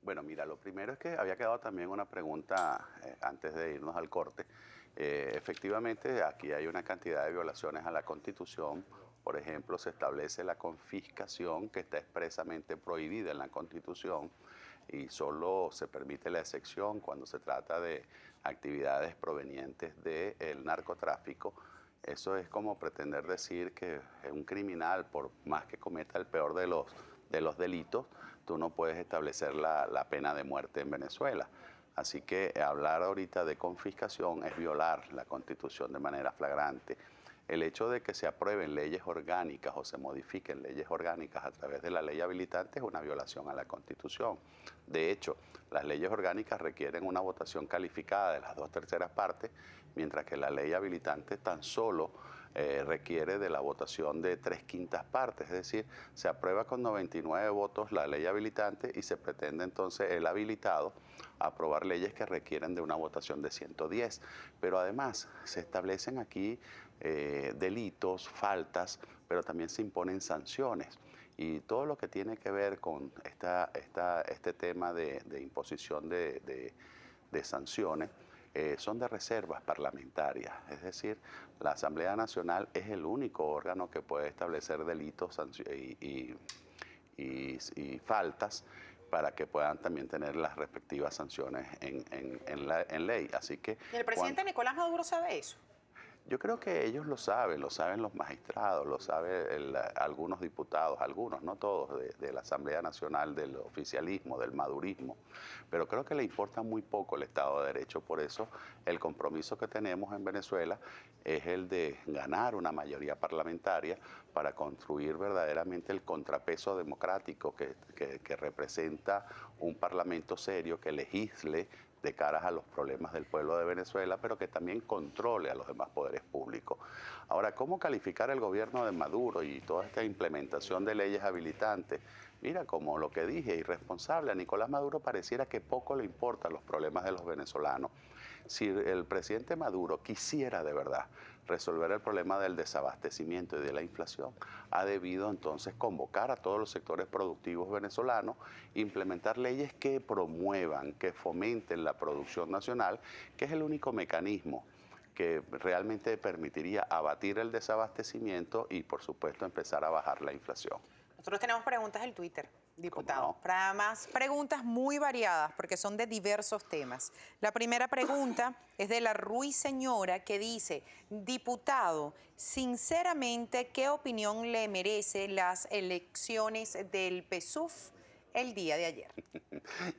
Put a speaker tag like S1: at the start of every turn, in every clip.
S1: Bueno, mira, lo primero es que había quedado también una pregunta antes de irnos al corte. Efectivamente, aquí hay una cantidad de violaciones a la Constitución. Por ejemplo, se establece la confiscación que está expresamente prohibida en la Constitución y solo se permite la excepción cuando se trata de actividades provenientes del narcotráfico. Eso es como pretender decir que un criminal, por más que cometa el peor de los delitos, tú no puedes establecer la pena de muerte en Venezuela. Así que hablar ahorita de confiscación es violar la Constitución de manera flagrante. El hecho de que se aprueben leyes orgánicas o se modifiquen leyes orgánicas a través de la ley habilitante es una violación a la Constitución. De hecho, las leyes orgánicas requieren una votación calificada de las 2/3 partes, mientras que la ley habilitante tan solo requiere de la votación de 3/5 partes, es decir, se aprueba con 99 votos la ley habilitante y se pretende entonces el habilitado aprobar leyes que requieren de una votación de 110. Pero además se establecen aquí delitos, faltas, pero también se imponen sanciones. Y todo lo que tiene que ver con este tema de imposición de sanciones son de reservas parlamentarias. Es decir, la Asamblea Nacional es el único órgano que puede establecer delitos y faltas para que puedan también tener las respectivas sanciones en ley. Así que
S2: ¿Y el presidente Nicolás Maduro sabe eso?
S1: yo creo que ellos lo saben los magistrados, lo saben algunos diputados, algunos, no todos, de la Asamblea Nacional, del oficialismo, del madurismo, pero creo que le importa muy poco el Estado de Derecho. Por eso el compromiso que tenemos en Venezuela es el de ganar una mayoría parlamentaria para construir verdaderamente el contrapeso democrático que representa un parlamento serio que legisle de caras a los problemas del pueblo de Venezuela, pero que también controle a los demás poderes públicos. Ahora, ¿cómo calificar el gobierno de Maduro y toda esta implementación de leyes habilitantes? Mira, como lo que dije, irresponsable. A Nicolás Maduro pareciera que poco le importan los problemas de los venezolanos. Si el presidente Maduro quisiera de verdad resolver el problema del desabastecimiento y de la inflación, ha debido entonces convocar a todos los sectores productivos venezolanos, implementar leyes que promuevan, que fomenten la producción nacional, que es el único mecanismo que realmente permitiría abatir el desabastecimiento y, por supuesto, empezar a bajar la inflación.
S2: Nosotros tenemos preguntas en Twitter,
S1: ¿Cómo
S2: diputado.
S1: no?
S2: Para más preguntas muy variadas, porque son de diversos temas. La primera pregunta es de la Ruiseñora, que dice: diputado, sinceramente, ¿qué opinión le merece las elecciones del PSUV el día de ayer?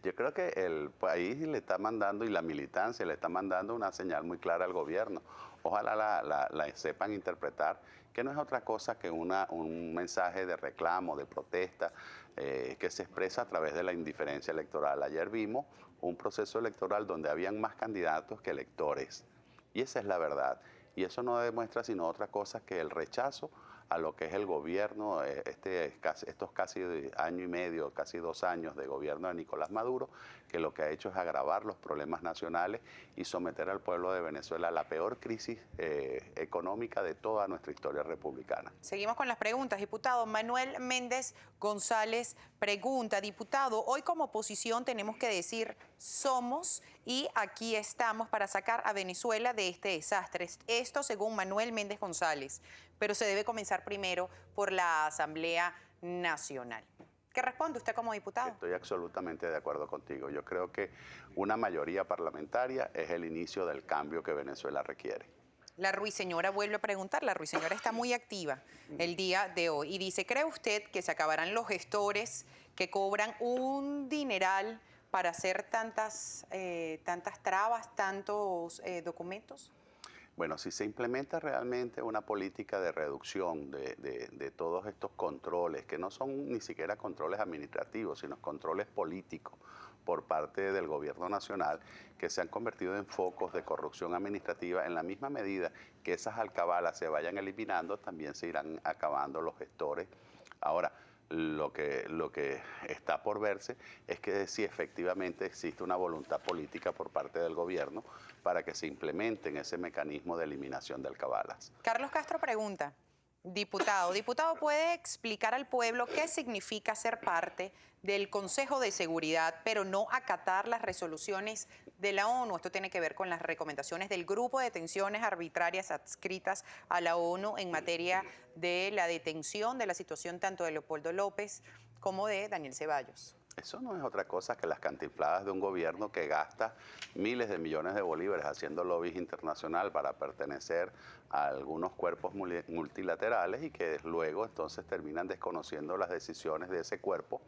S1: Yo creo que el país le está mandando y la militancia le está mandando una señal muy clara al gobierno. Ojalá la sepan interpretar, que no es otra cosa que un mensaje de reclamo, de protesta, que se expresa a través de la indiferencia electoral. Ayer vimos un proceso electoral donde habían más candidatos que electores. Y esa es la verdad. Y eso no demuestra sino otra cosa que el rechazo a lo que es el gobierno, estos casi año y medio, casi 2 años de gobierno de Nicolás Maduro, que lo que ha hecho es agravar los problemas nacionales y someter al pueblo de Venezuela a la peor crisis económica de toda nuestra historia republicana.
S2: Seguimos con las preguntas, diputado. Manuel Méndez González pregunta: diputado, hoy como oposición tenemos que decir somos y aquí estamos para sacar a Venezuela de este desastre. Esto según Manuel Méndez González, pero se debe comenzar primero por la Asamblea Nacional. ¿Qué responde usted como diputado?
S1: Estoy absolutamente de acuerdo contigo. Yo creo que una mayoría parlamentaria es el inicio del cambio que Venezuela requiere.
S2: La Ruiseñora vuelve a preguntar. La Ruiseñora está muy activa el día de hoy y dice: ¿cree usted que se acabarán los gestores que cobran un dineral para hacer tantas trabas, tantos documentos?
S1: Bueno, si se implementa realmente una política de reducción de todos estos controles, que no son ni siquiera controles administrativos, sino controles políticos por parte del gobierno nacional, que se han convertido en focos de corrupción administrativa, en la misma medida que esas alcabalas se vayan eliminando, también se irán acabando los gestores. Ahora, lo que está por verse es que si efectivamente existe una voluntad política por parte del gobierno para que se implemente en ese mecanismo de eliminación de alcabalas.
S2: Carlos Castro pregunta: Diputado, ¿puede explicar al pueblo qué significa ser parte del Consejo de Seguridad, pero no acatar las resoluciones de la ONU? Esto tiene que ver con las recomendaciones del Grupo de Detenciones Arbitrarias adscritas a la ONU en materia de la detención de la situación tanto de Leopoldo López como de Daniel Ceballos.
S1: Eso no es otra cosa que las cantinfladas de un gobierno que gasta miles de millones de bolívares haciendo lobbies internacional para pertenecer a algunos cuerpos multilaterales y que luego entonces terminan desconociendo las decisiones de ese cuerpo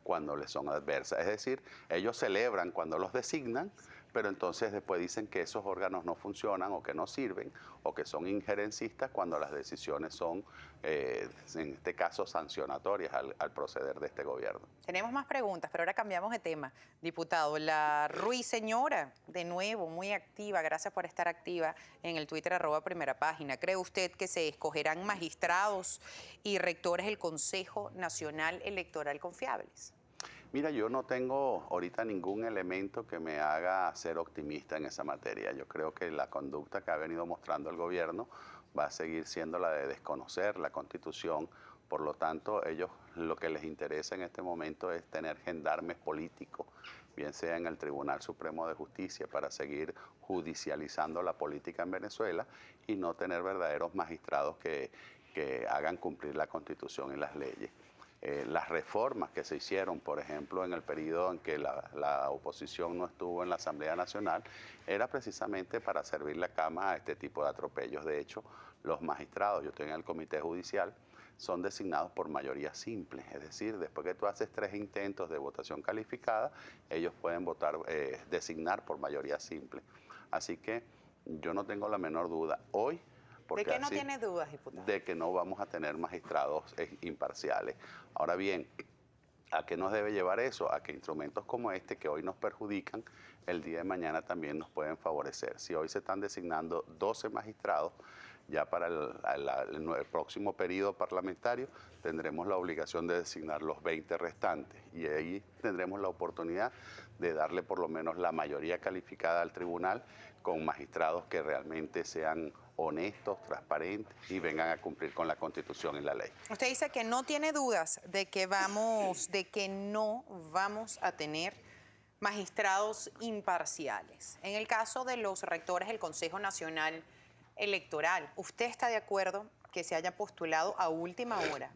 S1: cuando les son adversas. Es decir, ellos celebran cuando los designan, pero entonces después dicen que esos órganos no funcionan o que no sirven o que son injerencistas cuando las decisiones son, en este caso, sancionatorias al proceder de este gobierno.
S2: Tenemos más preguntas, pero ahora cambiamos de tema. Diputado, la Ruiseñora, de nuevo, muy activa, gracias por estar activa en el Twitter @primerapágina. ¿Cree usted que se escogerán magistrados y rectores del Consejo Nacional Electoral confiables?
S1: Mira, yo no tengo ahorita ningún elemento que me haga ser optimista en esa materia. Yo creo que la conducta que ha venido mostrando el gobierno va a seguir siendo la de desconocer la Constitución. Por lo tanto, ellos lo que les interesa en este momento es tener gendarmes políticos, bien sea en el Tribunal Supremo de Justicia, para seguir judicializando la política en Venezuela y no tener verdaderos magistrados que hagan cumplir la Constitución y las leyes. Las reformas que se hicieron, por ejemplo, en el periodo en que la oposición no estuvo en la Asamblea Nacional, era precisamente para servir la cama a este tipo de atropellos. De hecho, los magistrados, yo estoy en el Comité Judicial, son designados por mayoría simple. Es decir, después que tú haces 3 intentos de votación calificada, ellos pueden designar por mayoría simple. Así que yo no tengo la menor duda. Hoy,
S2: ¿de qué no tiene dudas, diputado?
S1: De que no vamos a tener magistrados imparciales. Ahora bien, ¿a qué nos debe llevar eso? A que instrumentos como este, que hoy nos perjudican, el día de mañana también nos pueden favorecer. Si hoy se están designando 12 magistrados, ya para el próximo periodo parlamentario tendremos la obligación de designar los 20 restantes y ahí tendremos la oportunidad de darle por lo menos la mayoría calificada al tribunal con magistrados que realmente sean honestos, transparentes y vengan a cumplir con la Constitución y la ley.
S2: Usted dice que no tiene dudas de que no vamos a tener magistrados imparciales. En el caso de los rectores del Consejo Nacional Electoral, ¿usted está de acuerdo que se haya postulado a última hora?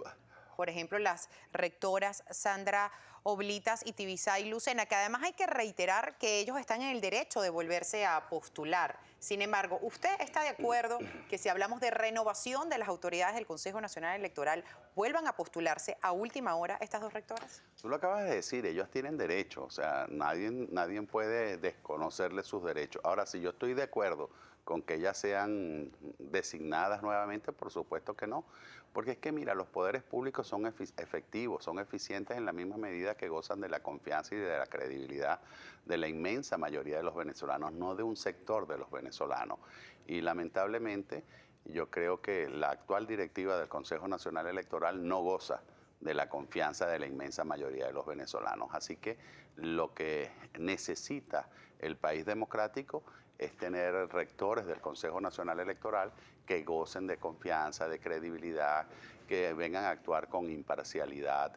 S2: Por ejemplo, las rectoras Sandra Oblitas y Tibisay Lucena, que además hay que reiterar que ellos están en el derecho de volverse a postular. Sin embargo, ¿usted está de acuerdo que si hablamos de renovación de las autoridades del Consejo Nacional Electoral, vuelvan a postularse a última hora estas dos rectoras?
S1: Tú lo acabas de decir, ellos tienen derecho, o sea, nadie puede desconocerles sus derechos. Ahora, si yo estoy de acuerdo con que ellas sean designadas nuevamente, por supuesto que no. Porque es que, mira, los poderes públicos son efectivos, son eficientes en la misma medida que gozan de la confianza y de la credibilidad de la inmensa mayoría de los venezolanos, no de un sector de los venezolanos. Y lamentablemente, yo creo que la actual directiva del Consejo Nacional Electoral no goza de la confianza de la inmensa mayoría de los venezolanos. Así que lo que necesita el país democrático es tener rectores del Consejo Nacional Electoral que gocen de confianza, de credibilidad, que vengan a actuar con imparcialidad,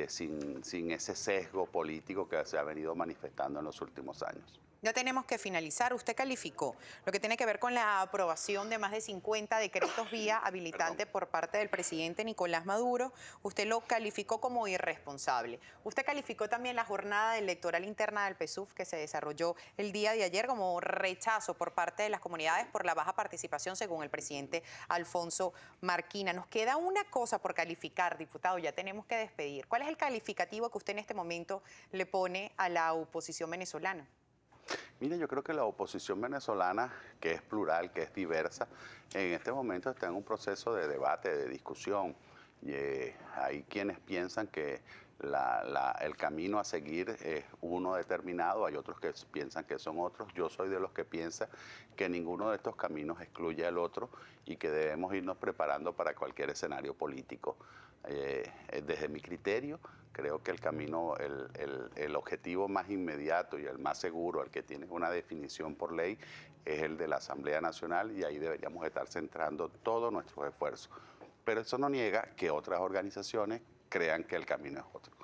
S1: sin ese sesgo político que se ha venido manifestando en los últimos años.
S2: Ya tenemos que finalizar. Usted calificó lo que tiene que ver con la aprobación de más de 50 decretos vía habilitante por parte del presidente Nicolás Maduro. Usted lo calificó como irresponsable. Usted calificó también la jornada electoral interna del PSUV que se desarrolló el día de ayer como rechazo por parte de las comunidades por la baja participación, según el presidente Alfonso Marquina. Nos queda una cosa por calificar, diputado, ya tenemos que despedir. ¿Cuál es el calificativo que usted en este momento le pone a la oposición venezolana?
S1: Mire, yo creo que la oposición venezolana, que es plural, que es diversa, en este momento está en un proceso de debate, de discusión. Y, hay quienes piensan que el camino a seguir es uno determinado, hay otros que piensan que son otros. Yo soy de los que piensa que ninguno de estos caminos excluye al otro y que debemos irnos preparando para cualquier escenario político. Desde mi criterio, creo que el camino, el objetivo más inmediato y el más seguro, el que tiene una definición por ley, es el de la Asamblea Nacional y ahí deberíamos estar centrando todos nuestros esfuerzos. pero eso no niega que otras organizaciones crean que el camino es otro.